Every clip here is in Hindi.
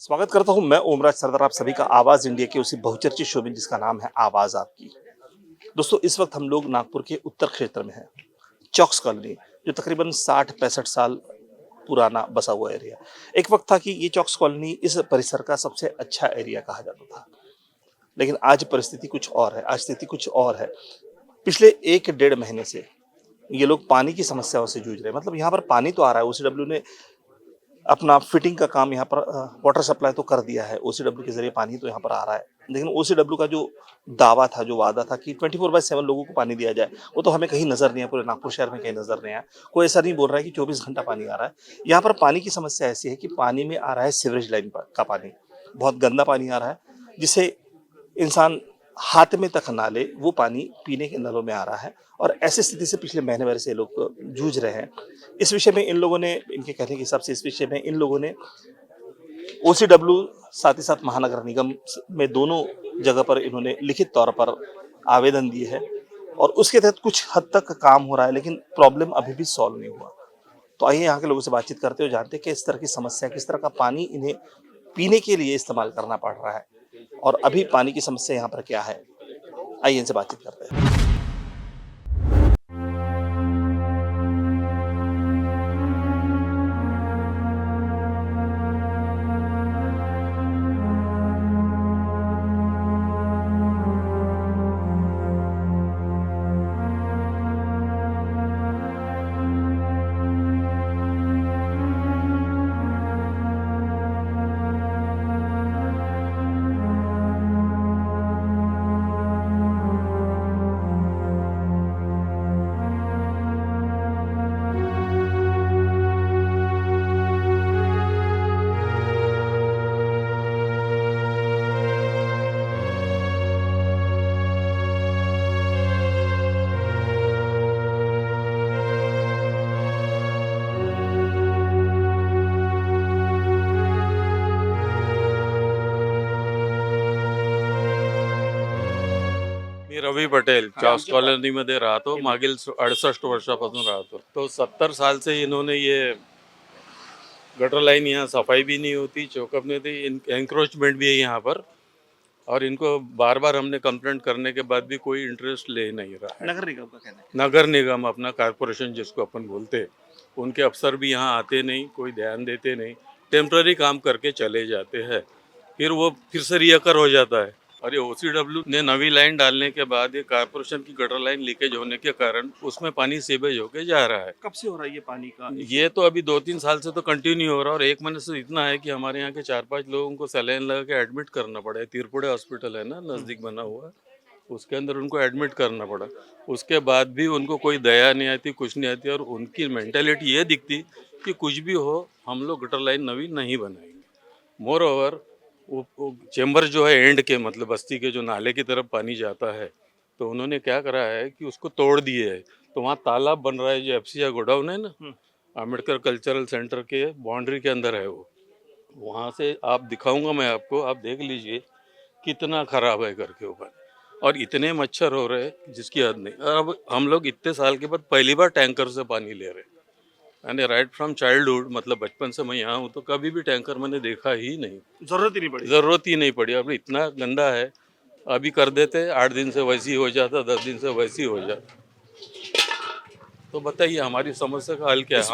स्वागत करता हूं मैं ओमराज सरदार आप सभी का आवाज इंडिया के उसी बहुचर्चित शो में जिसका नाम है आवाज आपकी। दोस्तों इस वक्त हम लोग नागपुर के उत्तर क्षेत्र में हैं। चौक्स कॉलोनी जो तकरीबन 60-65 साल पुराना बसा हुआ एरिया। एक वक्त था कि ये चौक्स कॉलोनी इस परिसर का सबसे अच्छा एरिया कहा जाता था, लेकिन आज परिस्थिति कुछ और है, आज स्थिति कुछ और है। पिछले 1 डेढ़ महीने से ये लोग पानी की समस्याओं से जूझ रहे हैं। मतलब यहाँ पर पानी तो आ रहा है, ओसीडब्ल्यू ने अपना फिटिंग का काम यहाँ पर वाटर सप्लाई तो कर दिया है, ओसीडब्ल्यू के ज़रिए पानी तो यहाँ पर आ रहा है। लेकिन ओसीडब्ल्यू का जो दावा था, जो वादा था कि 24/7 लोगों को पानी दिया जाए, वो तो हमें कहीं नज़र नहीं है, पूरे नागपुर शहर में कहीं नज़र नहीं आया। कोई ऐसा नहीं बोल रहा है कि 24 घंटा पानी आ रहा है। यहाँ पर पानी की समस्या ऐसी है कि पानी में आ रहा है सीवरेज लाइन का पानी, बहुत गंदा पानी आ रहा है, जिसे इंसान हाथ में तक ना ले, वो पानी पीने के नलों में आ रहा है। और ऐसी स्थिति से पिछले महीने भर से ये लोग जूझ रहे हैं। इस विषय में इन लोगों ने, इनके कहने के हिसाब से इस विषय में इन लोगों ने ओसीडब्ल्यू साथ ही साथ महानगर निगम में दोनों जगह पर इन्होंने लिखित तौर पर आवेदन दिए हैं और उसके तहत कुछ हद तक काम हो रहा है, लेकिन प्रॉब्लम अभी भी सॉल्व नहीं हुआ। तो आइए यहाँ के लोगों से बातचीत करते हुए जानते हैं कि इस तरह की समस्या, किस तरह का पानी इन्हें पीने के लिए इस्तेमाल करना पड़ रहा है और अभी पानी की समस्या यहाँ पर क्या है। आइए इनसे बातचीत करते हैं। मी रवी पटेल हाँ, चॉक्स कॉलनीमध्ये राहतो. मागील 68 वर्षापासून राहतो. तो 70 साल से इन्होंने ये गटर लाइन यहाँ सफाई भी नहीं होती, चौकअप नहीं होती, एंक्रोचमेंट भी है यहाँ पर. और इनको बार बार हमने कंप्लेंट करने के बाद भी कोई इंटरेस्ट ले नहीं रहा है. नगर निगम का कहना है। नगर निगम अपना कारपोरेशन जिसको अपन बोलते हैं, उनके अफसर भी यहाँ आते नहीं, कोई ध्यान देते नहीं, टेम्पररी काम करके चले जाते हैं. फिर वो फिर से रियकर हो जाता है. और ये ओसीडब्ल्यू ने नवी लाइन डालने के बाद ये कारपोरेशन की गटर लाइन लीकेज होने के कारण उसमें पानी सीवेज होके जा रहा है. कब से हो रहा है ये पानी का ये तो अभी 2-3 साल से तो कंटिन्यू हो रहा है. और 1 महीने से इतना है कि हमारे यहाँ के 4-5 लोगों को सलाइन लगा के एडमिट करना पड़ा है. तिरपुड़े हॉस्पिटल है ना नज़दीक बना हुआ, उसके अंदर उनको एडमिट करना पड़ा. उसके बाद भी उनको कोई दया नहीं आती, कुछ नहीं आती. और उनकी मेंटेलिटी ये दिखती कि कुछ भी हो हम लोग गटर लाइन नवी नहीं बनाएंगे. मोर ओवर वो चेंबर जो है एंड के, मतलब बस्ती के जो नाले की तरफ पानी जाता है, तो उन्होंने क्या करा है कि उसको तोड़ दिए है. तो वहाँ तालाब बन रहा है. जो एफसीआई गोडाउन है ना, अम्बेडकर कल्चरल सेंटर के बाउंड्री के अंदर है वो. वहाँ से आप दिखाऊंगा मैं आपको, आप देख लीजिए कितना खराब है करके ऊपर. और इतने मच्छर हो रहे हैं जिसकी हद नहीं. और अब हम लोग इतने साल के बाद पहली बार टैंकर से पानी ले रहे हैं. यानी राइट फ्रॉम चाइल्डहुड, मतलब बचपन से मैं यहाँ हूँ, तो कभी भी टैंकर मैंने देखा ही नहीं, जरूरत ही नहीं पड़ी। ज़रूरत ही नहीं पड़ी. अब इतना गंदा है, अभी कर देते 8 दिन से वैसी हो जाता, 10 दिन से वैसी हो जाता. तो बताइए हमारी समस्या का हल क्या है.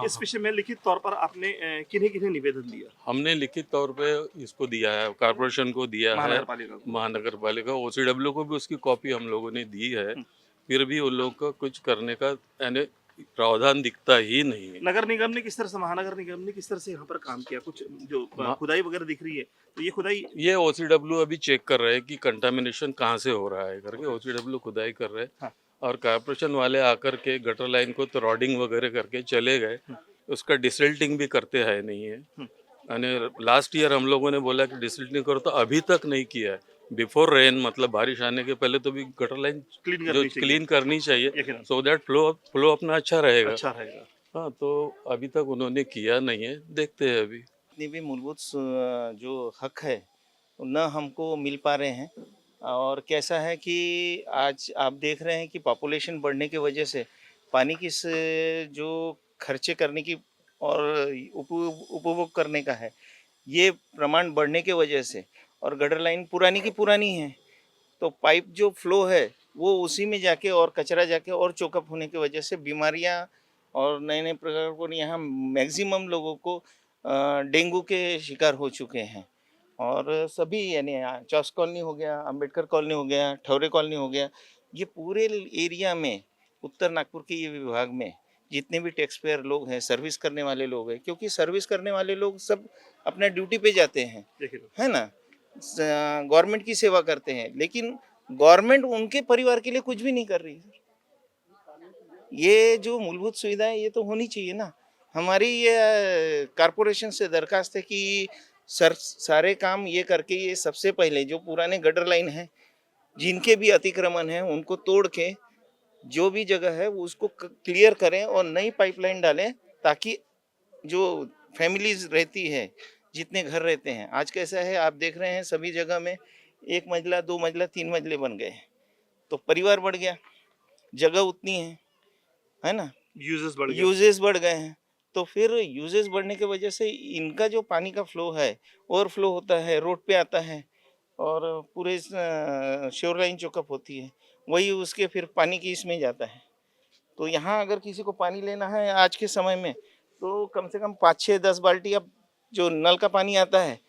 इस विषय में लिखित तौर पर आपने किन्हें किन्हें निवेदन दिया? हमने लिखित तौर पे इसको दिया है, कॉर्पोरेशन को दिया है, महानगर पालिका को। महानगर पालिका, ओसीडब्ल्यू को भी उसकी कॉपी हम लोगों ने दी है. फिर भी उन लोगों को कुछ करने का यानी प्रावधान दिखता ही नहीं है. नगर निगम ने किस तरह से, महानगर निगम ने किस तरह से यहाँ पर काम किया? कुछ जो खुदाई वगैरह दिख रही है, तो ये खुदाई ये ओसीडब्ल्यू अभी चेक कर रहे हैं कि कंटामिनेशन कहाँ से हो रहा है करके. ओसीडब्ल्यू खुदाई कर रहे हैं. हाँ। और कॉर्पोरेशन वाले आकर के गटर लाइन को तो रॉडिंग वगैरह करके चले गए. उसका डिसल्टिंग भी करते हैं नहीं है. यानी लास्ट ईयर हम लोगों ने बोला कि डिसल्टिंग करो, तो अभी तक नहीं किया है. बिफोर रेन, मतलब बारिश आने के पहले तो भी गटर लाइन क्लीन करनी चाहिए, सो दैट फ्लो अपना अच्छा रहेगा. हाँ, तो अभी तक उन्होंने किया नहीं है. देखते हैं अभी. जितनी भी मूलभूत जो हक है न हमको मिल पा रहे हैं. और कैसा है कि आज आप देख रहे हैं कि पॉपुलेशन बढ़ने की वजह से पानी की जो खर्चे करने की और उपभोग करने का है, ये प्रमाण बढ़ने के वजह से, और गटर लाइन पुरानी की पुरानी है, तो पाइप जो फ्लो है वो उसी में जाके और कचरा जाके और चोकअप होने की वजह से बीमारियां और नए नए प्रकार को यहाँ मैक्सिमम लोगों को डेंगू के शिकार हो चुके हैं। और सभी यानी चौस कॉलोनी हो गया, अंबेडकर कॉलोनी हो गया, ठौरे कॉलोनी हो गया, ये पूरे एरिया में उत्तर नागपुर के ये विभाग में जितने भी टैक्स पेयर लोग हैं, सर्विस करने वाले लोग हैं, क्योंकि सर्विस करने वाले लोग सब अपना ड्यूटी पे जाते हैं, है ना, गवर्नमेंट की सेवा करते हैं, लेकिन गवर्नमेंट उनके परिवार के लिए कुछ भी नहीं कर रही है। ये जो मूलभूत सुविधाएं ये तो होनी चाहिए ना। हमारी ये कारपोरेशन से दरखास्त है कि सर सारे काम ये करके, ये सबसे पहले जो पुराने गटर लाइन है जिनके भी अतिक्रमण है उनको तोड़ के जो भी जगह है वो उसको क्लियर करें और नई पाइपलाइन डालें, ताकि जो फैमिलीज रहती है, जितने घर रहते हैं, आज कैसा है आप देख रहे हैं सभी जगह में 1 मंजिला 2 मंजिला 3 मंजिले बन गए, तो परिवार बढ़ गया, जगह उतनी है ना, यूजेस बढ़ गए। यूजेस बढ़ गए हैं, तो फिर यूजेस बढ़ने की वजह से इनका जो पानी का फ्लो है ओवरफ्लो होता है, रोड पे आता है और पूरे श्योर लाइन चोकअप होती है, वही उसके फिर पानी की इसमें जाता है। तो यहाँ अगर किसी को पानी लेना है आज के समय में, तो कम से कम 5-6-10 बाल्टी अब जो नल का पानी आता है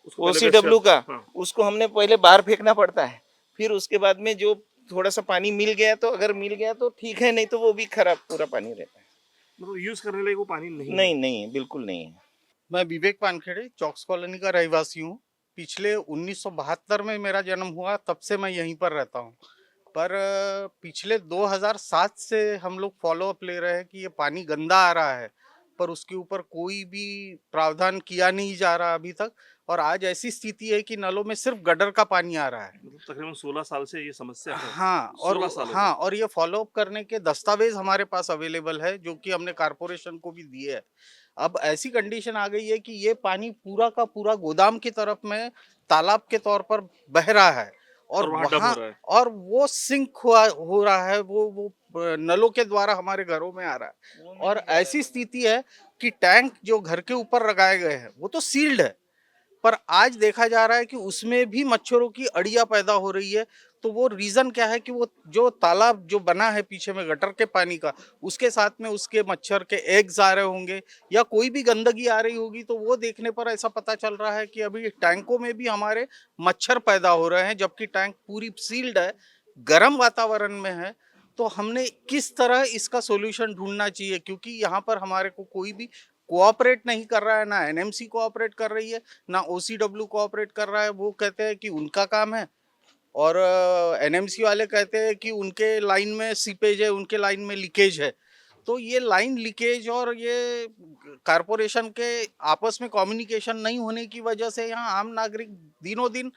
उसको पहले OCW का, हाँ। उसको हमने पहले बाहर फेंकना पड़ता है, फिर उसके बाद में जो थोड़ा सा पानी मिल गया तो अगर मिल गया तो ठीक है, नहीं तो वो भी खराब पूरा पानी रहता है। मतलब यूज करने लायक वो पानी नहीं है। नहीं नहीं है, बिल्कुल नहीं है। मैं विवेक वानखेड़े चौक्स कॉलोनी का रहवासी हूँ। पिछले 1972 में मेरा जन्म हुआ, तब से मैं यहीं पर रहता हूँ। पर पिछले 2007 से हम लोग फॉलो अप ले रहे हैं कि ये पानी गंदा आ रहा है, पर उसके ऊपर कोई भी प्रावधान किया नहीं जा रहा अभी तक। और आज ऐसी स्थिति है कि नलों में सिर्फ गटर का पानी आ रहा है। मतलब तकरीबन 16 साल से ये समस्या है। हाँ, 16 साल हो हाँ, और ये फॉलो अप करने के दस्तावेज हमारे पास अवेलेबल है, जो कि हमने कारपोरेशन को भी दिए है। अब ऐसी कंडीशन आ गई है कि ये पानी पूरा का पूरा गोदाम की तरफ में तालाब के तौर पर बह रहा है, और वहाँ डंप हो वहाँ रहा है। और वो सिंक हो रहा है, वो नलों के द्वारा हमारे घरों में आ रहा है। और ऐसी स्थिति है कि टैंक जो घर के ऊपर लगाए गए हैं वो तो सील्ड है, पर आज देखा जा रहा है कि उसमें भी मच्छरों की अड़ियाँ पैदा हो रही है। तो वो रीज़न क्या है कि वो जो तालाब जो बना है पीछे में गटर के पानी का, उसके साथ में उसके मच्छर के एग्स आ रहे होंगे या कोई भी गंदगी आ रही होगी, तो वो देखने पर ऐसा पता चल रहा है कि अभी टैंकों में भी हमारे मच्छर पैदा हो रहे हैं, जबकि टैंक पूरी सील्ड है, गर्म वातावरण में है। तो हमने किस तरह इसका सॉल्यूशन ढूंढना चाहिए, क्योंकि यहाँ पर हमारे को कोई भी कोऑपरेट नहीं कर रहा है, ना एनएमसी कोऑपरेट कर रही है, ना ओसीडब्ल्यू कोऑपरेट कर रहा है। वो कहते हैं कि उनका काम है, और एनएमसी वाले कहते हैं कि उनके लाइन में सीपेज है, उनके लाइन में लीकेज है। तो ये लाइन लीकेज और ये कारपोरेशन के आपस में कम्युनिकेशन नहीं होने की वजह से यहाँ आम नागरिक दिनों दिन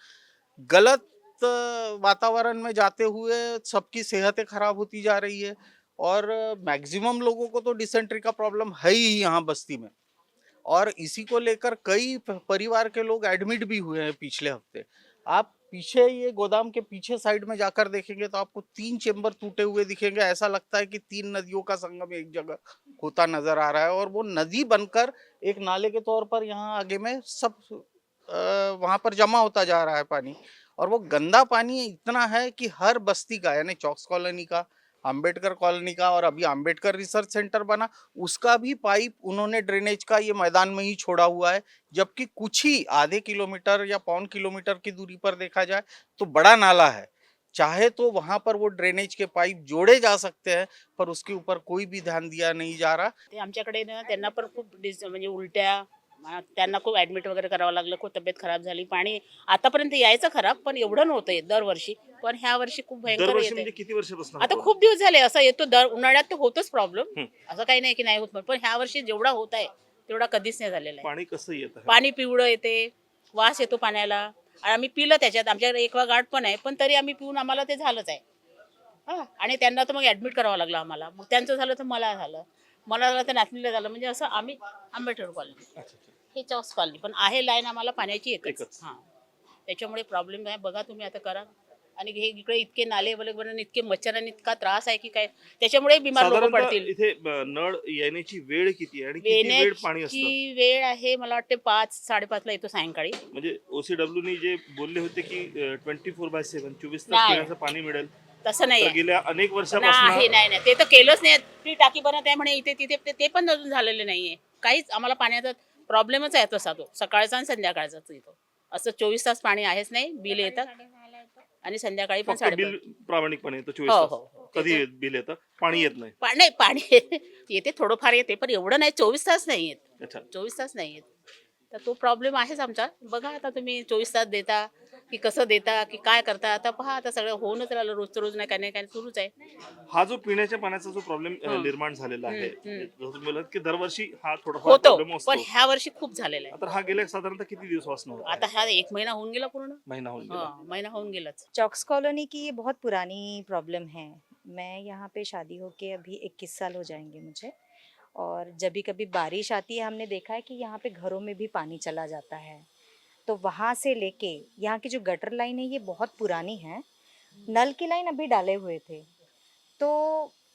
गलत वातावरण में जाते हुए सबकी सेहतें खराब होती जा रही है। और मैक्सिमम लोगों को तो डिसेंट्री का प्रॉब्लम है ही यहाँ बस्ती में, और इसी को लेकर कई परिवार के लोग एडमिट भी हुए हैं पिछले हफ्ते। आप पीछे ये गोदाम के पीछे साइड में जाकर देखेंगे तो आपको 3 चेंबर टूटे हुए दिखेंगे। ऐसा लगता है कि 3 नदियों का संगम एक जगह होता नजर आ रहा है, और वो नदी बनकर एक नाले के तौर पर यहाँ आगे में सब वहां पर जमा होता जा रहा है पानी। और वो गंदा पानी इतना है कि हर बस्ती का, यानी चौक्स कॉलोनी का, अंबेडकर कॉलोनी का, और अभी अंबेडकर रिसर्च सेंटर बना उसका भी पाइप उन्होंने ड्रेनेज का ये मैदान में ही छोड़ा हुआ है। जबकि कुछ ही आधे किलोमीटर या 1.25 किलोमीटर की दूरी पर देखा जाए तो बड़ा नाला है, चाहे तो वहां पर वो ड्रेनेज के पाइप जोड़े जा सकते हैं, पर उसके ऊपर कोई भी ध्यान दिया नहीं जा रहा। ते आमच्याकडे ना त्यांना पण खूप म्हणजे उलट्या, त्यांना खूप ॲडमिट वगैरे करावं लागलं, खूप तब्येत खराब झाली. पाणी आतापर्यंत यायचं खराब, पण एवढं नव्हतं येत दरवर्षी, पण ह्या वर्षी खूप भयंकर दरवर्षी येते. म्हणजे किती वर्षापासून आता होतो? खूप दिवस झाले असं येतो, दर उन्हाळ्यात तर होतच प्रॉब्लेम, असं काही नाही की नाही होत, पण ह्या वर्षी जेवढा होत आहे तेवढा कधीच नाही झालेला आहे. पाणी कसं येत आहे? पाणी पिवळं येते, वास येतो पाण्याला, आणि आम्ही पिलं त्याच्यात, आमच्याकडे एक्वागार्ड पण आहे, पण तरी आम्ही पिऊन आम्हाला ते झालंच आहे. हां, आणि त्यांना तर मग ॲडमिट करावं लागलं आम्हाला. मग त्यांचं झालं तर मला झालं, मला झालं तर नातनीला झालं, म्हणजे असं आम्ही आंबेडकर कॉलनी, अच्छा, अच्छा. हे चौक्स कॉलनी, पण आहे लाईन आम्हाला पाण्याची एकच. एकच. हां, त्याच्यामुळे प्रॉब्लेम आहे. बघा तुम्ही आता करा. आणि हे इकडे इतके नाले वगैरे बनवून इतके मच्छरांनी इतका त्रास आहे की काय, त्याच्यामुळे बिमार लोक साधारणतः पडतील. इथे नळ येण्याची वेळ किती आहे आणि किती वेळ पाणी असतं? येण्याची वेळ आहे मला वाटते 5-5:30 ला येतो सायंकाळी. म्हणजे OCW ने जे बोलले होते की 24/7 24 तास नाही. पिण्याचं पाणी मिळेल, तसं नाही तर आहे. गेल्या अनेक नाही वर्षापासून नाही ते तर केलंच नाही. ती टाकी बनत आहे म्हणे इथे तिथे, ते पण अजून झालेले नाहीये. काहीच आम्हाला पाण्याचा प्रॉब्लेमच आहे तसा तो सकाळचा आणि संध्याकाळचाच येतो. असं 24 तास पाणी आहेच नाही. बिल येतात आणि संध्याकाळी पण फक्त 5:30. बिल प्रामाणिकपणे येतं 24 हो, तास. हो. कधी बिल येतं, पाणी येत नाही. नाही पाणी येते थोडंफार येते पण एवढं नाही. 24 तास नाही येत. अच्छा. 24 तास नाही येत. तर तो प्रॉब्लेम आहेच आमचा. बघा आता तुम्ही 24 तास देता की कसं देता की काय करता, आता पहा आता सगळं होऊनच राहिलं. रोजचं रोज नाही काय सुरूच आहे. हा जो पिण्याच्या पाण्याचा जो प्रॉब्लेम हं. निर्माण झालेला आहे, हं. जसं तुम्ही बोललात की दरवर्षी हा थोडाफार होतो प्रॉब्लेम पण असतो. ह्या वर्षी खूप झालेला आहे. तर हा गेल्या साधारणतः किती दिवसापासून होत आता आहे? हा 1 महिना होऊन गेला पूर्ण. महिना होऊन गेला. हाँ महिना होऊन गेलाच. चॉक्स कॉलोनी की ये बहुत पुरानी प्रॉब्लम है। मैं यहाँ पे शादी होके अभी 21 साल हो जाएंगे मुझे। और जब भी कभी बारिश आती है हमने देखा है कि यहाँ पे घरों में भी पानी चला जाता है। तो वहाँ से लेके यहाँ की जो गटर लाइन है ये बहुत पुरानी है। नल की लाइन अभी डाले हुए थे। तो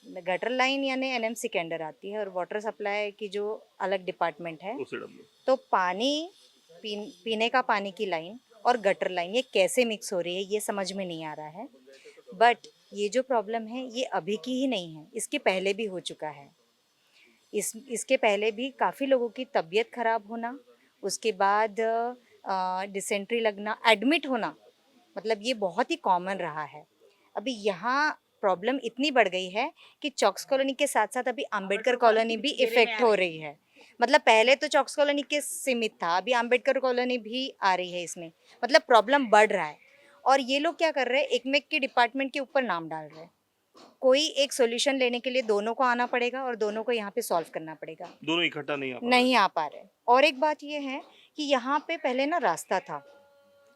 गटर लाइन यानी NMC के अंडर आती है और वाटर सप्लाई की जो अलग डिपार्टमेंट है। OCW. तो पानी पीने का पानी की लाइन और गटर लाइन ये कैसे मिक्स हो रही है ये समझ में नहीं आ रहा है। बट ये जो प्रॉब्लम है ये अभी की ही नहीं है, इसके पहले भी हो चुका है। इसके पहले भी काफ़ी लोगों की तबीयत ख़राब होना, उसके बाद डिसेंट्री लगना, एडमिट होना, मतलब ये बहुत ही कॉमन रहा है। अभी यहाँ प्रॉब्लम इतनी बढ़ गई है कि चॉक्स कॉलोनी के साथ साथ अभी अंबेडकर कॉलोनी भी इफ़ेक्ट हो रही है। मतलब पहले तो चॉक्स कॉलोनी के सीमित था, अभी अंबेडकर कॉलोनी भी आ रही है इसमें। मतलब प्रॉब्लम बढ़ रहा है और ये लोग क्या कर रहे हैं, एक के डिपार्टमेंट के ऊपर नाम डाल रहे हैं। कोई एक सॉल्यूशन लेने के लिए दोनों को आना पड़ेगा और दोनों को यहाँ पे सॉल्व करना पड़ेगा। दोनों इकट्ठा नहीं आ पा रहे। नहीं आ पा रहे। और एक बात ये है कि यहाँ पे पहले ना रास्ता था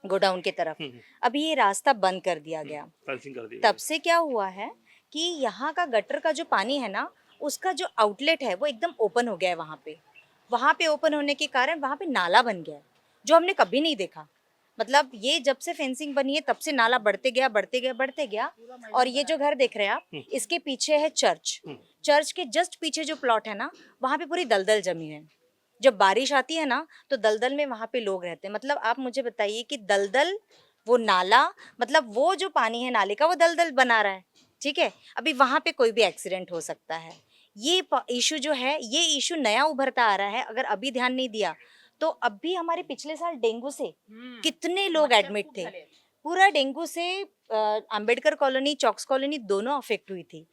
गोडाउन की तरफ, अभी ये रास्ता बंद कर दिया गया। फेंसिंग कर दिया तब से क्या हुआ है कि यहाँ का गटर का जो पानी है ना, उसका जो आउटलेट है वो एकदम ओपन हो गया है। वहाँ पे ओपन होने के कारण वहाँ पे नाला बन गया है, जो हमने कभी नहीं देखा। मतलब ये जब से फेंसिंग बनी है तब से नाला बढ़ते गया। और ये जो घर देख रहे हैं आप, इसके पीछे है चर्च के जस्ट पीछे जो प्लॉट है ना, वहाँ पे पूरी दलदल जमी है। जब बारिश आती है ना तो दलदल में वहाँ पे लोग रहते हैं। मतलब आप मुझे बताइए कि दलदल, वो नाला, मतलब वो जो पानी है नाले का वो दलदल बना रहा है, ठीक है। अभी वहाँ पे कोई भी एक्सीडेंट हो सकता है। ये इशू जो है, ये इशू नया उभरता आ रहा है। अगर अभी ध्यान नहीं दिया तो अभी हमारे पिछले साल डेंगू से कितने लोग एडमिट थे। पूरा डेंगू से अंबेडकर कॉलोनी, चॉक्स कॉलोनी दोनों अफेक्ट हुई थी।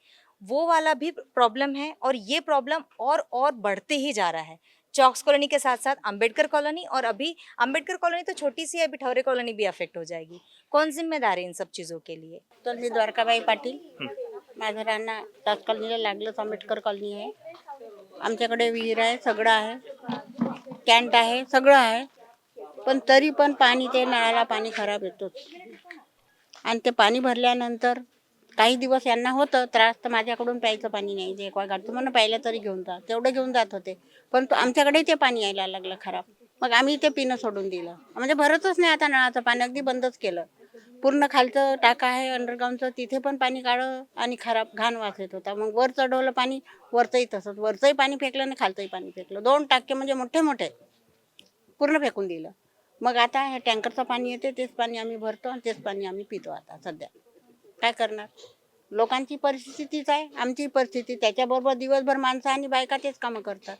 वो वाला भी प्रॉब्लम है और ये प्रॉब्लम और बढ़ते ही जा रहा है। चॉक्स कॉलोनी के साथ साथ अंबेडकर कॉलोनी, और अभी अंबेडकर कॉलोनी तो छोटी सी है, अभी ठौरे कॉलोनी भी अफेक्ट हो जाएगी। कौन जिम्मेदार है इन सब चीज़ों के लिए? तर मी द्वारकाबाई पाटील, माझं राहणं टाच कॉलनीला लागलंच आंबेडकर कॉलनी आहे. आमच्याकडे विहीर आहे, सगळं आहे, कॅन्ट आहे, सगळं आहे. पण तरी पण पाणी ते नळाला पाणी खराब येतोच. आणि ते पाणी भरल्यानंतर काही दिवस यांना होतं त्रास, तर माझ्याकडून प्यायचं पाणी नाही. जे एकवा गाडतो म्हणून प्यायला तरी घेऊन जा, तेवढं घेऊन जात होते. पण आमच्याकडे ते पाणी यायला लागलं खराब. मग आम्ही ते पिणं सोडून दिलं. म्हणजे भरतच नाही आता नळाचं पाणी, अगदी बंदच केलं. पूर्ण खालचं टाका आहे अंडरग्राऊंडचं, तिथे पण पाणी काळं आणि खराब घाण वास येत होता. मग वर चढवलं पाणी, वरचंही तसंच, वरचंही पाणी फेकलं आणि खालचंही पाणी फेकलं. 2 टाके म्हणजे मोठे मोठे पूर्ण फेकून दिलं. मग आता हे टँकरचं पाणी येते, तेच पाणी आम्ही भरतो आणि तेच पाणी आम्ही पितो आता सध्या. काय करणार? लोकांची परिस्थिती तीच आहे, आमची परिस्थिती. त्याच्याबरोबर दिवसभर माणसं आणि बायका तेच कामं करतात.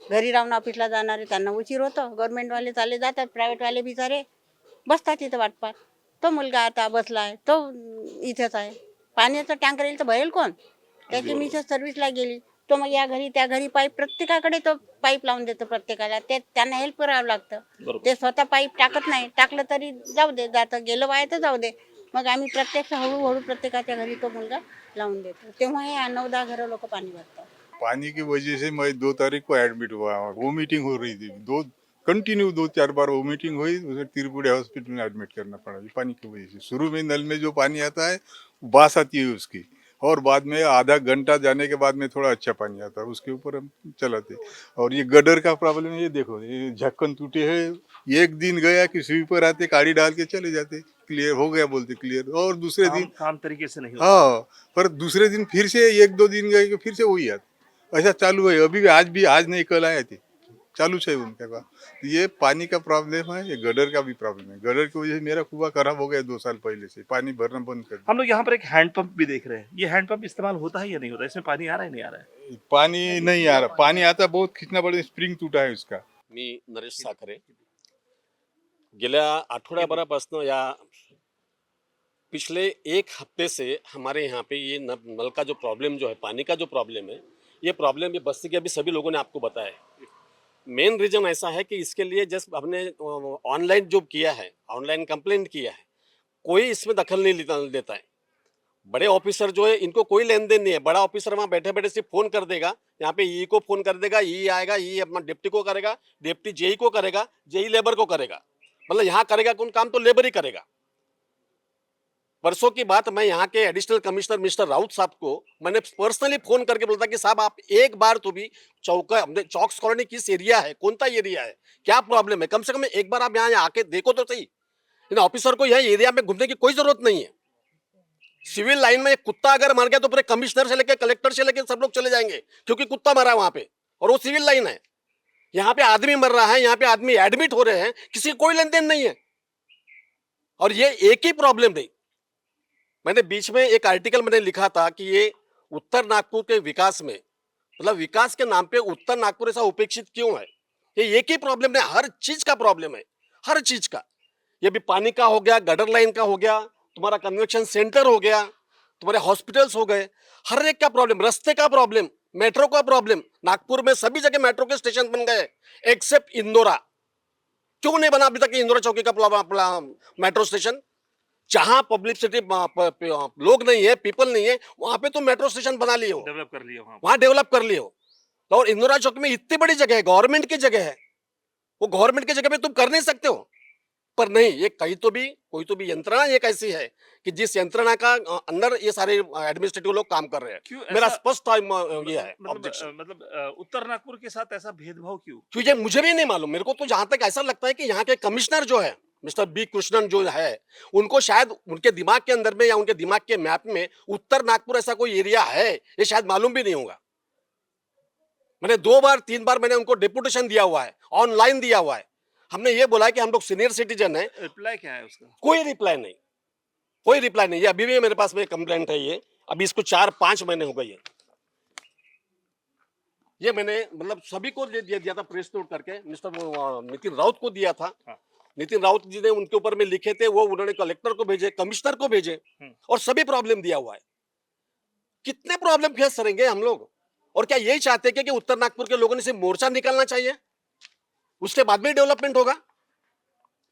घरी राहून ऑफिसला जाणारे त्यांना उशीर होतो. गव्हर्नमेंटवाले चालले जातात, प्रायव्हेटवाले बिचारे बसतात तिथं वाट पाहत. तो मुलगा आता बसला आहे, तो इथेच आहे. पाण्याचं टँकर येईल तर भरेल कोण? त्याची मिसेस सर्व्हिसला गेली, तो मग या घरी त्या घरी पाईप, प्रत्येकाकडे तो पाईप लावून देतो प्रत्येकाला. ते त्यांना हेल्प करावं लागतं. ते स्वतः पाईप टाकत नाही, टाकलं तरी जाऊ दे, जातं गेलं वाया तर जाऊ दे. मग आम्ही प्रत्यक्ष हळूहळू प्रत्येकाच्या घरी तो मुलगा लावून देतो. तेव्हा हे 9-10 घरं लोक पाणी भरतात. पानी की वजह से मैं 2 तारीख को एडमिट हुआ, वोमिटिंग हो रही थी, 2 4 बार वोमिटिंग हुई, उसे तिरपुड़े हॉस्पिटल में एडमिट करना पड़ा पानी की वजह से। शुरू में नल में जो पानी आता है बास आती है उसकी, और बाद में आधा घंटा जाने के बाद में थोड़ा अच्छा पानी आता है, उसके ऊपर हम चलाते। और ये गडर का प्रॉब्लम, ये देखो ये ढक्कन टूटे हैं, एक दिन गया कि स्वीपर आते गाड़ी डाल के चले जाते, क्लियर हो गया बोलते क्लियर, और दूसरे दिन काम तरीके से नहीं होता। हाँ, पर दूसरे दिन फिर से 1-2 दिन गए कि फिर से वही आता। ऐसा चालू है अभी भी, आज नहीं कल आए थे, चालू है उनका काम। तो ये पानी का प्रॉब्लम है, ये गटर का भी प्रॉब्लम है। गटर की वजह से मेरा कुआं खराब हो गया 2 साल पहले से, पानी भरना बंद कर दिया। हम लोग यहाँ पर एक हैंडपंप भी देख रहे हैं, ये हैंडपंप इस्तेमाल होता है या नहीं होता, इसमें पानी आ रहा है नहीं आ रहा है? पानी नहीं आ रहा, पानी आता बहुत खींचना पड़ता, स्प्रिंग टूटा है उसका। मी नरेश साखरे. गेल्या आठवड्याभरापासून या पिछले 1 हफ्ते से हमारे यहाँ पे ये नल का जो प्रॉब्लम जो है, पानी का जो प्रॉब्लम है, ये प्रॉब्लम ये बस्ती के अभी सभी लोगों ने आपको बताया है। मेन रीजन ऐसा है कि इसके लिए जस्ट हमने ऑनलाइन जो किया है, ऑनलाइन कंप्लेंट किया है, कोई इसमें दखल नहीं देता है। बड़े ऑफिसर जो है इनको कोई लेन देन नहीं है। बड़ा ऑफिसर वहाँ बैठे बैठे सिर्फ फोन कर देगा, यहाँ पे ई को फोन कर देगा, ई आएगा, ई अपना डिप्टी को करेगा, डिप्टी जेई को करेगा, जेई लेबर को करेगा। मतलब यहाँ करेगा कौन काम, तो लेबर ही करेगा। परसों की बात, मैं यहाँ के एडिशनल कमिश्नर मिस्टर राउत साहब को मैंने पर्सनली फोन करके बोलता कि साहब आप एक बार तो भी चौक्स कॉलोनी किस एरिया है, कौन सा एरिया है, क्या प्रॉब्लम है, कम से कम एक बार आप यहाँ आके देखो तो सही। इन ऑफिसर को यहाँ एरिया में घूमने की कोई जरूरत नहीं है। सिविल लाइन में एक कुत्ता अगर मर गया तो पूरे कमिश्नर से लेकर कलेक्टर से लेकर सब लोग चले जाएंगे, क्योंकि कुत्ता मरा है वहां पे, और वो सिविल लाइन है। यहाँ पे आदमी मर रहा है, यहाँ पे आदमी एडमिट हो रहे हैं, किसी को कोई लेन देन नहीं है। और ये एक ही प्रॉब्लम नहीं, मैंने बीच में एक आर्टिकल मैंने लिखा था कि ये उत्तर नागपुर के विकास में, मतलब विकास के नाम पे उत्तर नागपुर ऐसा उपेक्षित क्यों है। ये एक ही प्रॉब्लम है, हर चीज का प्रॉब्लम है, हर चीज का। ये भी पानी का हो गया, गटर लाइन का हो गया, तुम्हारा कन्वेंशन सेंटर हो गया, तुम्हारे हॉस्पिटल्स हो गए, हर एक का प्रॉब्लम, रास्ते का प्रॉब्लम, मेट्रो का प्रॉब्लम। नागपुर में सभी जगह मेट्रो के स्टेशन बन गए एक्सेप्ट इंदौरा। क्यों नहीं बना अभी तक इंदौरा चौकी का मेट्रो स्टेशन? जहां पब्लिसिटी लोग नहीं है, पीपल नहीं है, वहां पे तुम मेट्रो स्टेशन बना लिए हो, डेवलप कर लिया वहां डेवलप कर लिए हो। और इंदौरा चौक में इतनी बड़ी जगह है, गवर्नमेंट की जगह है, वो गवर्नमेंट की जगह पे तुम कर नहीं सकते हो। पर नहीं, ये कोई तो भी यंत्रणा एक ऐसी है कि जिस यंत्रणा का अंदर ये सारे एडमिनिस्ट्रेटिव लोग काम कर रहे हैं। मेरा स्पष्ट ये है ऑब्जेक्शन। मतलब उत्तर नागपुर के साथ ऐसा भेदभाव क्यों? क्योंकि मुझे भी नहीं मालूम, मेरे को तो जहां तक ऐसा लगता है कि यहाँ के कमिश्नर जो है मिस्टर बी कृष्णन जो है, उनको शायद उनके दिमाग के अंदर में या उनके दिमाग के मैप में उत्तर नागपुर ऐसा कोई एरिया है ये शायद मालूम भी नहीं होगा। मैंने 2-3 बार मैंने उनको डेपुटेशन दिया हुआ है, ऑनलाइन दिया हुआ है। हमने ये बोला है कि हम लोग सीनियर सिटीजन है। रिप्लाई क्या है उसका? कोई रिप्लाई नहीं, कोई रिप्लाई नहीं। ये अभी भी मेरे पास में कंप्लेंट है, ये अभी इसको 4-5 महीने हो गए हैं। ये मैंने मतलब सभी को दिया था प्रेस नोट करके, मिस्टर नितिन राउत को दिया था। हाँ। नितिन राउत जी ने उनके ऊपर में लिखे थे, वो उन्होंने कलेक्टर को भेजे, कमिश्नर को भेजे, और सभी प्रॉब्लम दिया हुआ है। कितने प्रॉब्लम फेस करेंगे हम लोग? और क्या यही चाहते हैं कि उत्तर नागपुर के लोगों ने सिर्फ मोर्चा निकालना चाहिए, उसके बाद में डेवलपमेंट होगा,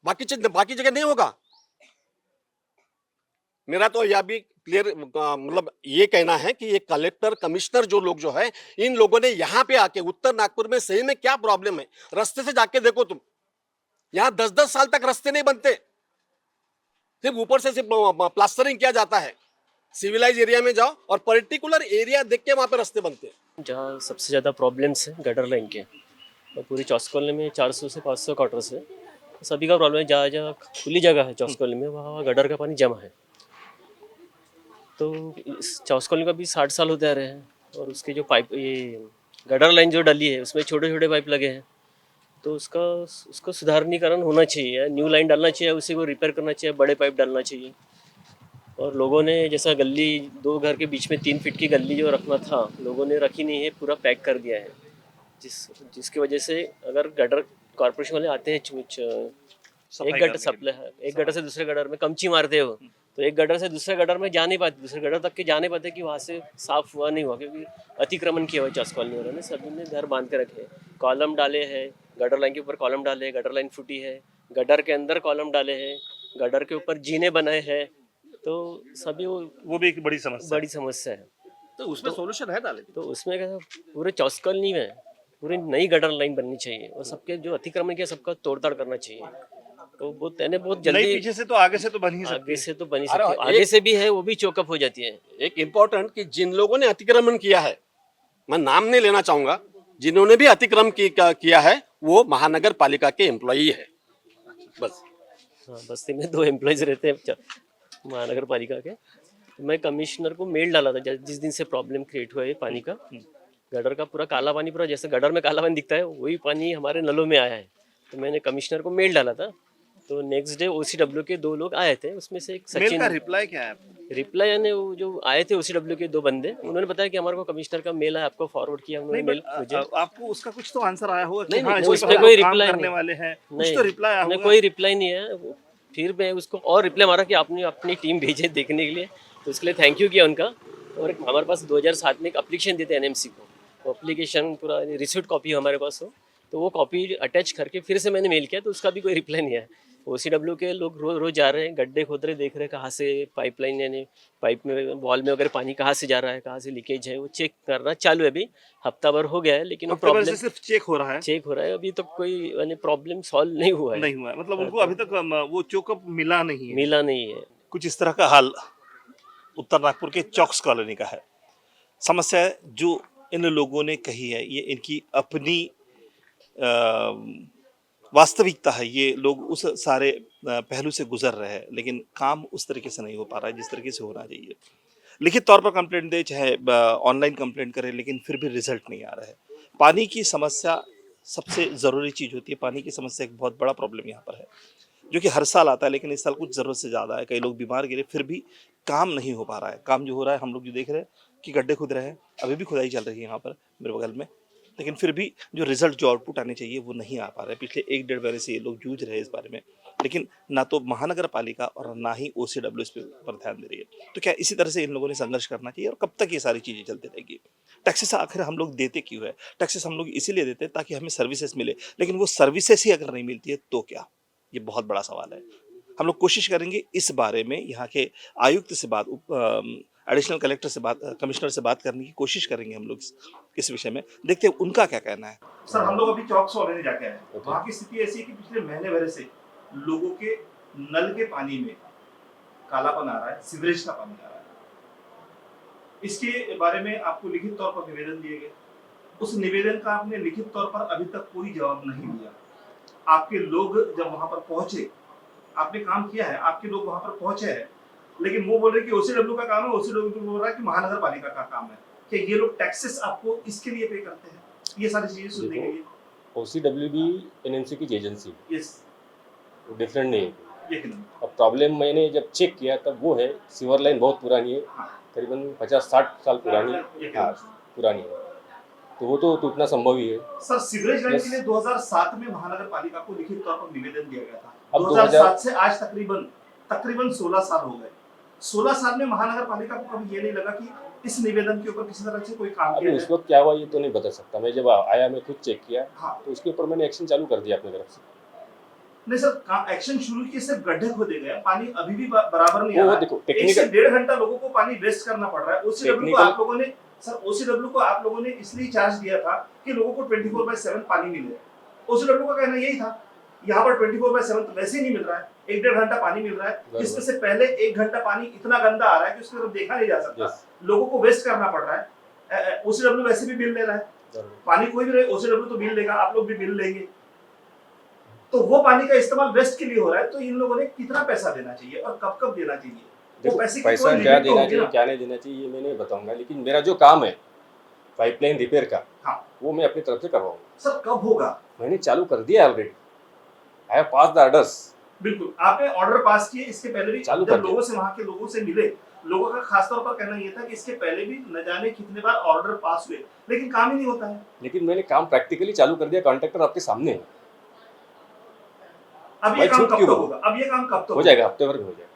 बाकी जगह नहीं होगा? मेरा तो यह भी क्लियर मतलब ये कहना है कि ये कलेक्टर कमिश्नर जो लोग जो है, इन लोगों ने यहाँ पे आके उत्तर नागपुर में सही में क्या प्रॉब्लम है, रास्ते से जाके देखो तुम। यहाँ 10-10 साल तक रास्ते नहीं बनते, सिर्फ ऊपर से सिर्फ प्लास्टरिंग किया जाता है। सिविलाइज एरिया में जाओ और पर्टिकुलर एरिया देख के वहां पे रास्ते बनते हैं। जहाँ सबसे ज़्यादा प्रॉब्लम्स है गटर लाइन के, और पूरी चौस कॉलोनी में 400 से 500 क्वार्टर्स है। सभी का प्रॉब्लम है, जहाँ जहाँ खुली जगह है चौस कॉलोनी में, वहाँ गटर का पानी जमा है। तो इस चौस कॉलोनी का भी 60 साल होते आ रहे हैं, और उसके जो पाइप, ये गटर लाइन जो डली है उसमें छोटे छोटे पाइप लगे हैं। तो उसका सुधारणीकरण होना चाहिए, न्यू लाइन डालना चाहिए, उसी को रिपेयर करना चाहिए, बड़े पाइप डालना चाहिए। और लोगों ने जैसा गली 2 घर के बीच में 3 फीट की गली जो रखना था, लोगों ने रखी नहीं है, पूरा पैक कर दिया है। जिसकी वजह से अगर गटर कॉर्पोरेशन वाले आते हैं, एक गटर से दूसरे गटर में कमची मारते हो, तो एक गटर से दूसरे गटर में जा नहीं पाते, दूसरे गटर तक के जा नहीं पाते कि वहाँ से साफ हुआ नहीं हुआ, क्योंकि अतिक्रमण किया हुआ चौस कॉलोनी वालों ने। सभी ने घर बांध के रखे, कॉलम डाले हैं, गटर लाइन के ऊपर कॉलम डाले हैं, गटर लाइन फूटी है, गटर के अंदर कॉलम डाले हैं, गटर के ऊपर जीने बनाए हैं। तो सभी वो भी एक बड़ी समस्या है। तो उसमें सोल्यूशन है डाले? तो उसमें क्या, पूरे चौस कॉलोनी में पूरी नई गटर लाइन बननी चाहिए, और सबके जो अतिक्रमण किया सबका तोड़ताड़ करना चाहिए। तो बहुत जल्दी, पीछे से तो आगे से तो बन ही सकती है। आगे से तो बनी सकती है, आगे से भी है, वो भी चौकअप हो जाती है। एक इम्पोर्टेंट कि जिन लोगों ने अतिक्रमण किया है, मैं नाम नहीं लेना चाहूंगा, जिन्होंने भी अतिक्रमण किया है वो महानगर पालिका के एम्प्लॉई है, बस। हाँ, बस्ती में 2 एम्प्लॉयज़ रहते हैं महानगर पालिका के। तो मैं कमिश्नर को मेल डाला था जिस दिन से प्रॉब्लम क्रिएट हुआ है पानी का। गटर का पूरा काला पानी, पूरा जैसे गटर में काला पानी दिखता है वही पानी हमारे नलों में आया है। तो मैंने कमिश्नर को मेल डाला था। तो नेक्स्ट डे OCW के 2 लोग आए थे, उसमें से एक मेल सचिन। का रिप्लाई क्या है? रिप्लाई यानी वो जो आए थे OCW के 2 बंदे, उन्होंने बताया कि हमारे को कमिश्नर का मेल है, आपको फॉरवर्ड किया उन्होंने नहीं, मेल बट मुझे। आपको उसका कुछ तो आंसर आया होगा कि नहीं, हाँ, नहीं, इस पे उसमें हम कोई लोग काम रिप्लाई करने नहीं। वाले हैं, कुछ नहीं, तो रिप्लाई आया नहीं, होगा। कोई रिप्लाई नहीं है। फिर मैं उसको और रिप्लाई मारा कि आपने अपनी टीम भेजे देखने के लिए, तो उसके लिए थैंक यू किया उनका। और एक हमारे पास 2007 में एक एप्लीकेशन देते हैं NMC को, वो एप्लीकेशन पूरा रिसिप्ट कॉपी हमारे पास हो, तो वो कॉपी अटैच करके फिर से मैंने मेल किया, तो उसका भी कोई रिप्लाई नहीं है। OCW के लोग रोज जा रहे हैं, गड्ढे खोद रहे, देख रहे हैं कहाँ से पाइपलाइन यानी पाइप में वॉल में अगर पानी कहाँ से जा रहा है, कहाँ से लीकेज है, वो चेक करना चालू है। अभी हफ्ता भर हो गया है, लेकिन वो हफ्ते भर से प्रॉब्लम सिर्फ चेक हो रहा है, चेक हो रहा है। अभी तक कोई यानी प्रॉब्लम सॉल्व नहीं हुआ है, नहीं हुआ है। मतलब उनको तो अभी तक वो चोकअप मिला नहीं है। मिला नहीं है। कुछ इस तरह का हाल उत्तर नागपुर के चौक्स कॉलोनी का है। समस्या जो इन लोगों ने कही है, ये इनकी अपनी वास्तविकता है। ये लोग उस सारे पहलू से गुजर रहे हैं, लेकिन काम उस तरीके से नहीं हो पा रहा है जिस तरीके से होना चाहिए। लिखित तौर पर कंप्लेंट दे, चाहे ऑनलाइन कंप्लेंट करें, लेकिन फिर भी रिजल्ट नहीं आ रहा है। पानी की समस्या सबसे ज़रूरी चीज़ होती है। पानी की समस्या एक बहुत बड़ा प्रॉब्लम यहाँ पर है, जो कि हर साल आता है, लेकिन इस साल कुछ ज़रूरत से ज़्यादा है। कई लोग बीमार गिरे, फिर भी काम नहीं हो पा रहा है। काम जो हो रहा है, हम लोग जो देख रहे हैं कि गड्ढे खुद रहे हैं, अभी भी खुदाई चल रही है यहाँ पर मेरे बगल में, लेकिन फिर भी जो रिजल्ट, जो आउटपुट आने चाहिए वो नहीं आ पा रहा है। पिछले 1 डेढ़ महीने से ये लोग जूझ रहे हैं इस बारे में, लेकिन ना तो महानगर पालिका और ना ही OCW इस पर ध्यान दे रही है। तो क्या इसी तरह से इन लोगों ने संघर्ष करना चाहिए, और कब तक ये सारी चीज़ें चलती रहेगी? टैक्सेस आखिर हम लोग देते क्यों है? टैक्सेस हम लोग इसीलिए देते हैं ताकि हमें सर्विसेज मिले, लेकिन वो सर्विसेज ही अगर नहीं मिलती है तो क्या? ये बहुत बड़ा सवाल है। हम लोग कोशिश करेंगे इस बारे में यहाँ के आयुक्त से बात, एडिशनल कलेक्टर से बात, कमिश्नर से बात करने की कोशिश करेंगे हम लोग इस विषय में। देखते हैं उनका क्या कहना है। सर, हम लोग अभी चौक कॉलोनी जाके आए हैं। वहाँ की स्थिति ऐसी है कि पिछले महीने भर से लोगों के नल के पानी में कालापन आ रहा है, सीवरेज का पानी आ रहा है। इसके बारे में आपको लिखित तौर पर निवेदन दिए गए। उस निवेदन का आपने लिखित तौर पर अभी तक कोई जवाब नहीं दिया। आपके लोग जब वहां पर पहुंचे, आपने काम किया है, आपके लोग वहां पर पहुंचे हैं, लेकिन वो बोल रहे कि OCW का काम है, OCW बोल रहा है कि महानगर पालिका का काम है। क्या ये लोग टैक्सेस आपको इसके लिए पे करते हैं? ये सारी चीजें सुनने के लिए। OCW भी NMC की एजेंसी है, यस, डिफरेंट नहीं है। ये नहीं। अब प्रॉब्लम मैंने जब चेक किया तब वो है सीवर लाइन बहुत पुरानी है, करीबन 50-60 साल पुरानी, हाँ पुरानी है, तो वो तो टूटना संभव ही है। सर, सीवरेज लाइन के लिए 2007 में महानगर पालिका को लिखित तौर पर निवेदन दिया गया था। अब 2007 से आज तकरीबन 16 साल हो गए। 16 साल में महानगर पालिका को कभी ये नहीं लगा कि इस निवेदन के ऊपर किसी तरह से कोई काम अभी किया उस जाए? वक्त क्या हुआ ये तो नहीं बता सकता मैं। जब आया मैं खुद चेक किया, हाँ। तो उसके ऊपर मैंने एक्शन चालू कर दिया अपनी तरफ से। नहीं सर, एक्शन शुरू किए, सिर्फ गड्ढे खोदे गए, पानी अभी भी बराबर नहीं आ वो रहा है। देखो 1 से टेक्निकल 1.5 घंटा लोगों को पानी वेस्ट करना पड़ रहा है। OCW को आप लोगों ने, सर OCW को आप लोगों ने इसलिए चार्ज दिया था कि लोगों को 24/7 पानी मिले। OCW का कहना यही था, यहाँ पर 24/7 तो वैसे ही नहीं मिल रहा है, 1-1.5 घंटा पानी मिल रहा है, इसमें से पहले 1 घंटा पानी इतना गंदा आ रहा है कि उसकी तरफ देखा नहीं जा सकता। लोगों को वेस्ट करना पड़ रहा है। OCW वैसे भी बिल ले रहा है, पानी कोई भी रहे, OCW तो बिल लेगा, आप लोग भी बिल लेंगे, तो वो पानी का इस्तेमाल वेस्ट के लिए हो रहा है। तो इन लोगों ने कितना पैसा देना चाहिए और कब कब देना चाहिए? देखो, पैसे पैसा क्या देना चाहिए क्या नहीं देना चाहिए ये मैं नहीं बताऊंगा, लेकिन मेरा जो काम है पाइपलाइन रिपेयर का, हाँ। वो मैं अपनी तरफ से करवाऊंगा। सर, कब होगा? मैंने चालू कर दिया already, I have pass the orders. बिल्कुल, आपने ऑर्डर पास किए। इसके पहले भी चालू कर जब दिया। लोगों से, वहां के लोगों से मिले, लोगों का खासतौर पर कहना यह था कि इसके पहले भी न जाने कितने बार ऑर्डर पास हुए, लेकिन काम ही नहीं होता है। लेकिन मैंने काम प्रैक्टिकली चालू कर दिया, कॉन्ट्रैक्टर आपके सामने है। अब ये भाई काम छूट कब क्यों तक हो? होगा? अब ये काम कब तक हो जाएगा, हफ्ते भर में हो जाएगा।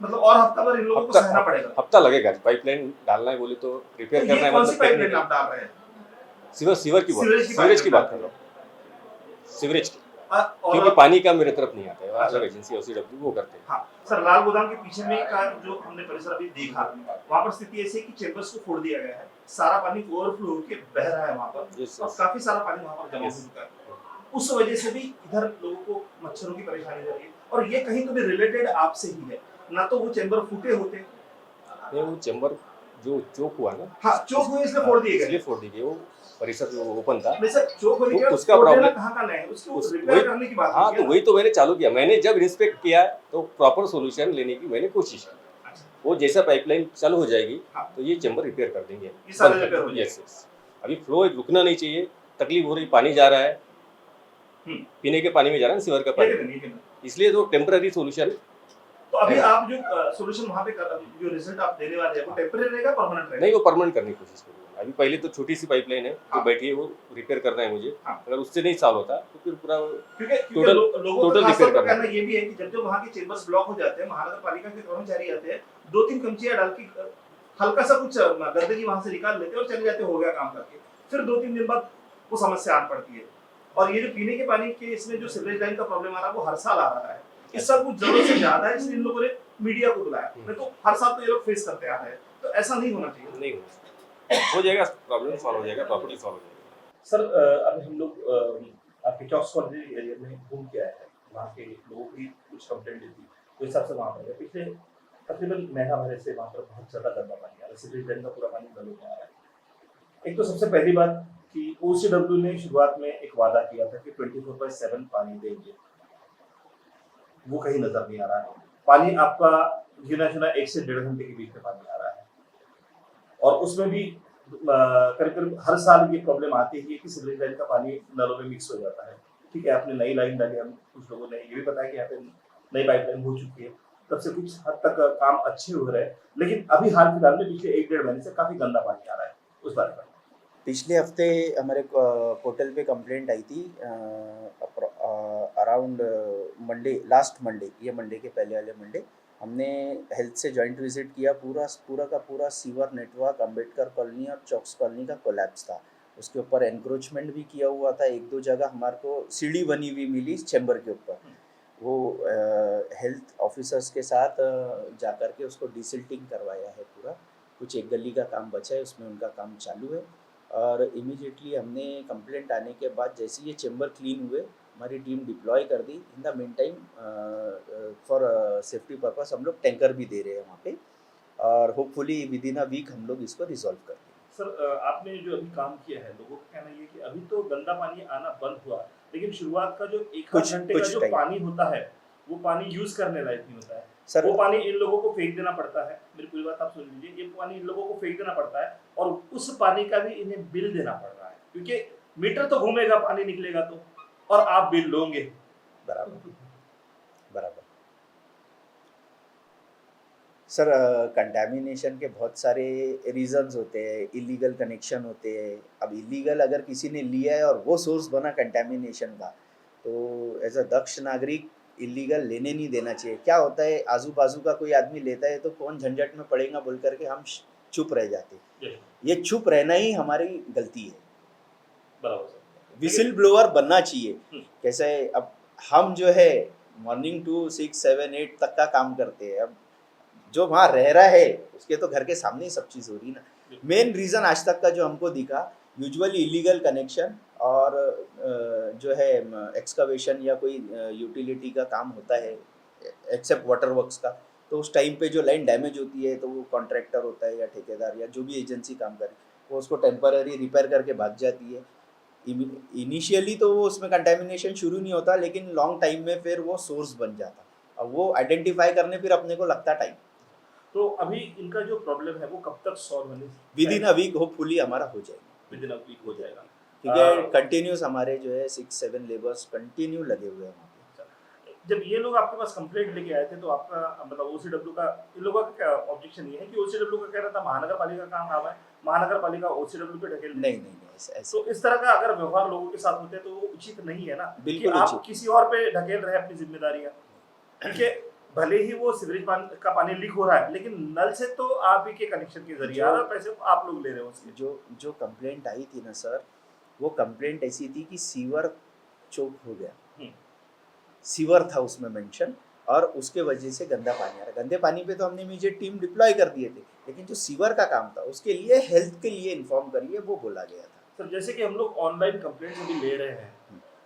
मतलब और हफ्ता भर इन लोगों को सहना पड़ेगा। हफ्ता लगेगा। पाइपलाइन डालना है बोले तो रिपेयर तो करना ये है, कौन सी मतलब पाइपलाइन आप डाल रहे हैं? सीवर की सीवरेज की बात कर रहा हूँ, सीवरेज की, और क्योंकि पानी का मेरे तरफ नहीं आता है, अलग एजेंसी OCW वो करते हैं। हाँ सर, लाल गोदाम के पीछे में का जो हमने परिसर अभी देखा, वहाँ पर स्थिति ऐसी है कि चेम्बर्स को फोड़ दिया गया है, सारा पानी ओवरफ्लो होकर बह रहा है वहाँ पर, और काफी सारा पानी वहाँ पर जमा हो चुका है। उस वजह से भी इधर लोगों को मच्छरों की परेशानी हो रही है, और ये कहीं तो भी रिलेटेड आपसे ही है। ना तो वो चेम्बर फूटे होते, नहीं वो चेम्बर जो चौक हुआ ना, हाँ चौक हुए इसलिए फोड़ दिए इसलिए गए। फोड़ दी गई। वो परिसर जो ओपन था, नहीं सर चौक होने के तो बाद उसका फोड़ देना प्रॉब्लम, कहाँ का नहीं है, उसको उस रिपेयर वही, करने की बात हाँ होती तो है वही तो मैंने चालू किया। मैंने जब इंस्पेक्ट किया तो प्रॉपर सोल्यूशन लेने की मैंने कोशिश की। ना। अच्छा, वो जैसा पाइपलाइन चालू हो जाएगी हाँ। तो ये चैम्बर रिपेयर कर देंगे, ये सारे बंद कर रिपेयर हो देंगे। यस, अभी फ्लो रुकना नहीं चाहिए। तकलीफ हो रही, पानी जा रहा है, हम्म। पीने के पानी में जा रहा है ना, सीवर का ये पानी, कितने, ये कितने? इसलिए तो टेम्पररी सोल्यूशन। तो अभी है। आप जो सॉल्यूशन वहाँ पे जो रिजल्ट आप देने वाले हैं वो टेम्परेरी रहेगा परमानेंट रहेगा? नहीं, वो परमानेंट करने की कोशिश करूँगा। अभी पहले तो छोटी सी पाइपलाइन है जो हाँ। बैठी है, वो रिपेयर करना है मुझे। हाँ। अगर उससे नहीं सॉल्व होता तो फिर पूरा क्योंकि टोटल लोगों का टोटल खास तौर रिपेयर पर करना कहना ये भी है कि जब वहाँ के चेंबर्स ब्लॉक हो जाते हैं, महानगर पालिका के कर्मचारी आते हैं, 2-3 कमचियाँ डाल के हल्का सा कुछ गंदगी वहाँ से निकाल लेते हैं और चले जाते, हो गया काम करके। फिर 2-3 दिन बाद वो समस्या आन पड़ती है। और ये जो पीने के पानी के इसमें जो सीवरेज लाइन का प्रॉब्लम आ रहा है वो हर साल आ रहा है। इस साल कुछ जरूरत से ज्यादा है, इसलिए इन लोगों ने मीडिया को बुलाया। नहीं तो हर साल तो ये लोग फेस करते आ रहे हैं, तो ऐसा नहीं होना चाहिए। नहीं हो जाएगा, प्रॉब्लम सॉल्व हो जाएगा, प्रॉपर्टी सॉल्व हो जाएगा। सर अभी हम लोग आपके चौक्स कॉलोनी एरिया में घूम के आए हैं, वहाँ के लोगों की कुछ कंप्लेंट दी थी, तो हिसाब से वहाँ पर पिछले तकरीबन महीना भर से वहाँ पर बहुत ज्यादा गंदा पानी आ रहा है, सीवरेज लाइन का पूरा पानी नलों में आ रहा है। एक तो सबसे पहली बात कि OCW ने शुरुआत में एक वादा किया था कि 24/7 पानी देंगे, वो कहीं नजर नहीं आ रहा है। पानी आपका गिना चुना 1 से 1.5 घंटे के बीच में पानी आ रहा है, और उसमें भी करीब करीब हर साल ये प्रॉब्लम आती है कि सीवरेज लाइन का पानी नलों में मिक्स हो जाता है। ठीक है, आपने नई लाइन डाली, हम कुछ लोगों ने ये भी बताया कि यहाँ पे नई पाइपलाइन हो चुकी है, तब से कुछ हद तक काम अच्छे हो रहे हैं, लेकिन अभी हाल फिलहाल में पिछले 1-1.5 महीने से काफी गंदा पानी आ रहा है। उस बारे में पिछले हफ्ते हमारे पोर्टल पे कंप्लेंट आई थी अराउंड मंडे, लास्ट मंडे, ये मंडे के पहले वाले मंडे हमने हेल्थ से जॉइंट विजिट किया। पूरा का पूरा सीवर नेटवर्क अम्बेडकर कॉलोनी और चौक्स कॉलोनी का कोलैप्स था। उसके ऊपर एनक्रोचमेंट भी किया हुआ था। 1-2 जगह हमारे को सीढ़ी बनी हुई मिली चैम्बर के ऊपर। वो हेल्थ ऑफिसर्स के साथ जा कर के उसको डिसिल्टिंग करवाया है पूरा। कुछ एक गली का काम बचा है, उसमें उनका काम चालू है। और इमीडिएटली हमने कंप्लेंट आने के बाद जैसे ये चैम्बर क्लीन हुए, हमारी टीम डिप्लॉय कर दी। In the mean time for safety purpose हम लोग टैंकर भी दे रहे हैं वहाँ पे, और hopefully within a week हम लोग इसको रिजॉल्व कर देंगे। सर आपने जो अभी काम किया है, लोगों का कहना ये कि अभी तो गंदा पानी आना बंद हुआ, लेकिन शुरुआत का जो 1 घंटे का जो पानी होता है वो पानी यूज करने लायक नहीं होता है सर, वो पानी इन लोगों को फेंक देना पड़ता है। मेरी पूरी बात आप सुन लीजिए, ये पानी इन लोगों को फेंक देना पड़ता है, और उस पानी का भी इन्हें बिल देना पड़ रहा है, क्योंकि मीटर तो घूमेगा, पानी निकलेगा तो, और आप बिल लोगे। बराबर सर, कंटामिनेशन के बहुत सारे रीजंस होते हैं, इलीगल कनेक्शन होते हैं। अब इलीगल अगर किसी ने लिया है और वो सोर्स बना कंटामिनेशन का, तो एज अ दक्ष नागरिक इलीगल लेने नहीं देना चाहिए। क्या होता है, आजू बाजू का कोई आदमी लेता है तो कौन झंझट में पड़ेगा बोल करके हम चुप रह जाते। ये चुप रहना ही हमारी गलती है। बराबर सर, विसिल ब्लोअर बनना चाहिए। कैसे है, अब हम जो है मॉर्निंग टू 6, 7, 8 तक का काम करते हैं। अब जो वहाँ रह रहा है उसके तो घर के सामने ही सब चीज़ हो रही ना। मेन रीज़न आज तक का जो हमको दिखा, यूजुअली इलीगल कनेक्शन और जो है एक्सकवेशन या कोई यूटिलिटी का काम होता है, एक्सेप्ट वाटर वर्क्स का, तो उस टाइम पे जो लाइन डैमेज होती है तो वो कॉन्ट्रैक्टर होता है या ठेकेदार या जो भी एजेंसी काम करे, वो उसको टेम्पररी रिपेयर करके भाग जाती है। इनिशियली तो वो उसमें कंटेमिनेशन शुरू नहीं होता, लेकिन लॉन्ग टाइम में फिर वो सोर्स बन जाता। अब वो आइडेंटिफाई करने फिर अपने को लगता टाइम। तो अभी इनका जो प्रॉब्लम है वो कब तक सॉल्व होने? Within a week hopefully हमारा हो जाएगा। विद इन अ वीक हो जाएगा, क्योंकि कंटिन्यूस हमारे जो है 6-7 लेबर्स कंटिन्यू लगे हुए हैं वहाँ पे। जब ये लोग आपके पास कंप्लेंट लेके आए थे तो आपका मतलब OCW का, इन लोगों का क्या ऑब्जेक्शन ये है कि OCW का कह रहा था महानगर पालिका का काम है, महानगर पालिका OCW पे ढकेल नहीं, ऐसे तो इस तरह का अगर व्यवहार लोगों के साथ होते हैं तो वो उचित नहीं है ना। बिल्कुल कि आप उचित। किसी और पे ढकेल रहे हैं अपनी जिम्मेदारियां, क्योंकि भले ही वो सीवरेज का पानी लीक हो रहा है, लेकिन नल से तो आप ही के कनेक्शन के जरिए आ रहा है, पैसे आप लोग ले रहे हो उसके। जो कंप्लेंट आई थी ना सर, वो कंप्लेंट ऐसी थी कि सीवर चोक हो गया। सीवर था उसमें मेंशन, और उसके वजह से गंदा पानी आ रहा। गंदे पानी पे तो हमने इमीडिएट टीम डिप्लॉय कर दिए थे, लेकिन जो सीवर का काम था उसके लिए हेल्थ के लिए इन्फॉर्म करिए, वो बोला गया था। सर जैसे कि हम लोग ऑनलाइन कंप्लेंट अभी ले रहे हैं,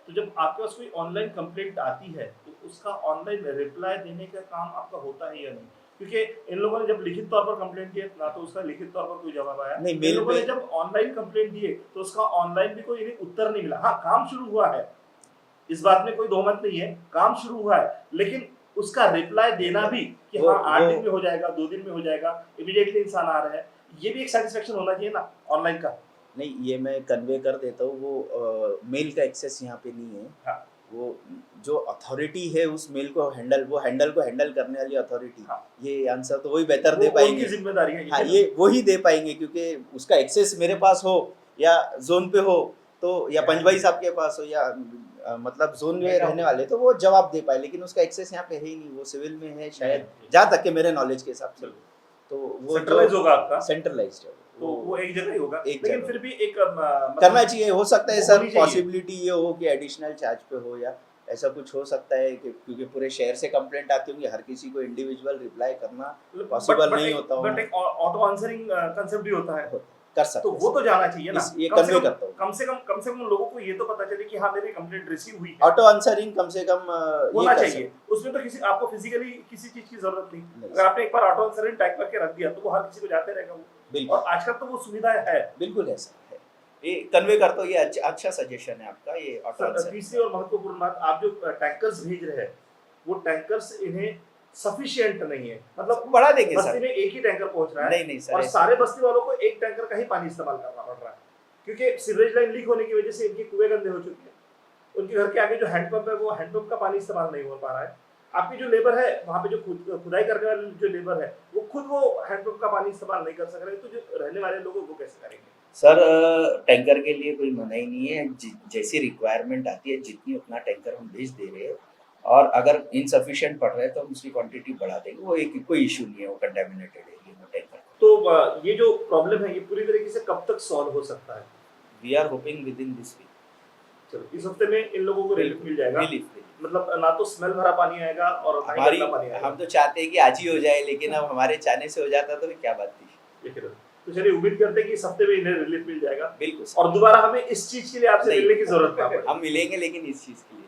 तो जब आपके पास कोई ऑनलाइन कंप्लेंट आती है तो उसका ऑनलाइन रिप्लाई देने का काम आपका होता है या नहीं? क्योंकि इन लोगों ने जब लिखित तौर पर कंप्लेंट किया ना तो उसका लिखित तौर पर कोई जवाब आया, नहीं, इन मेल लोगों ने पे- जब ऑनलाइन कंप्लेंट दिए तो उसका ऑनलाइन भी कोई इन्हें उत्तर नहीं मिला। हाँ, काम शुरू हुआ है, इस बात में कोई दो मत नहीं है, काम शुरू हुआ है, लेकिन उसका रिप्लाई देना भी कि हाँ 8 दिन में हो जाएगा, 2 दिन में हो जाएगा, इमीडिएटली इंसान आ रहा है, ये भी एक सेटिस्फेक्शन होना चाहिए ना ऑनलाइन का। नहीं, ये मैं कन्वे कर देता हूँ, वो मेल का एक्सेस यहाँ पे नहीं है। हाँ। वो जो अथॉरिटी है उस मेल को हैंडल करने वाली अथॉरिटी, हाँ। ये आंसर तो वही बेहतर दे वो पाएंगे। उनकी जिम्मेदारी है हाँ, ये वही दे पाएंगे, क्योंकि उसका एक्सेस मेरे पास हो या जोन पे हो तो, या पंजभाई साहब के पास हो, या मतलब जोन में रहने वाले, तो वो जवाब दे पाए, लेकिन उसका एक्सेस यहाँ पे है ही नहीं, वो सिविल में है शायद, जहाँ तक के मेरे नॉलेज के हिसाब से। तो वो सेंट्रलाइज होगा आपका, सेंट्रलाइज्ड है, तो वो एक जगह ही होगा, एक लेकिन जगह। फिर भी एक करना चाहिए। हो सकता है वो सर होनी चाहिए। पॉसिबिलिटी ये हो कि एडिशनल चार्ज पे हो, या ऐसा कुछ हो सकता है कि क्योंकि पूरे शहर से कंप्लेंट आती होंगी, हर किसी को इंडिविजुअल रिप्लाई करना possible नहीं होता होगा। बट एक ऑटो आंसरिंग कंसेप्ट भी होता है, कर सकते तो वो तो जाना चाहिए ना। ये कम से कन्वे कम- करता हूँ। कम से कम लोगों को ये तो पता चले कि हाँ मेरी कंप्लेंट रिसीव हुई है, ऑटो आंसरिंग कम से कम होना ये कर चाहिए। उसमें तो किसी आपको फिजिकली किसी चीज की जरूरत नहीं, नहीं। अगर आपने एक बार ऑटो आंसरिंग टाइप करके रख दिया तो वो हर किसी को जाते रहेगा वो, बिल्कुल और आजकल तो वो सुविधा है। बिल्कुल ऐसा है, ये कन्वे करता हूँ। ये अच्छा सजेशन है आपका, ये ऑटो सर, आंसर। तीसरी और महत्वपूर्ण बात, आप जो टैंकर्स भेज रहे हैं वो टैंकर्स इन्हें सफिशिएंट नहीं है, मतलब बढ़ा देंगे बस्ती सर। में एक ही टैंकर पहुंच रहा है, नहीं नहीं सर, और ऐसा- सारे बस्ती वालों को एक टैंकर का ही पानी इस्तेमाल करना पड़ रहा है, क्योंकि सीवरेज लाइन लीक होने की वजह से इनके कुएं गंदे हो चुके हैं। उनके घर के आगे जो हैंडपंप है वो हैंडपंप का पानी इस्तेमाल नहीं हो पा रहा है। आपकी जो लेबर है वहाँ पे जो खुदाई करने वाले जो लेबर है वो खुद वो हैंडपंप का पानी इस्तेमाल नहीं कर सक रहे, तो जो रहने वाले लोग वो कैसे करेंगे? सर टैंकर के लिए कोई मनाही नहीं है, जैसी रिक्वायरमेंट आती है जितनी उतना टैंकर हम भेज दे रहे हैं, और अगर इनसफिशिएंट पड़ रहा है तो हम उसकी क्वांटिटी बढ़ा देंगे, वो एक कोई इशू नहीं है, वो कंटामिनेटेड है ये टैंकर। तो ये जो प्रॉब्लम है ये पूरी तरीके से कब तक सॉल्व हो सकता है? We are hoping within this week. चलो, इस हफ्ते में इन लोगों को रिलीफ मिल जाएगा, रिलीफ मतलब ना तो स्मेल भरा पानी आएगा और ना ही हमारी, गंदा पानी आएगा। हम तो चाहते हैं कि आज ही हो जाए, लेकिन अब हमारे चाहने से हो जाता तो क्या बात थी। ठीक है, तो चलिए उम्मीद करते हैं कि इस हफ्ते में इन्हें रिलीफ मिल जाएगा, बिल्कुल और दोबारा हमें इस चीज के लिए आपसे नहीं। मिलने की जरूरत ना पड़े। हम मिलेंगे, लेकिन इस चीज के लिए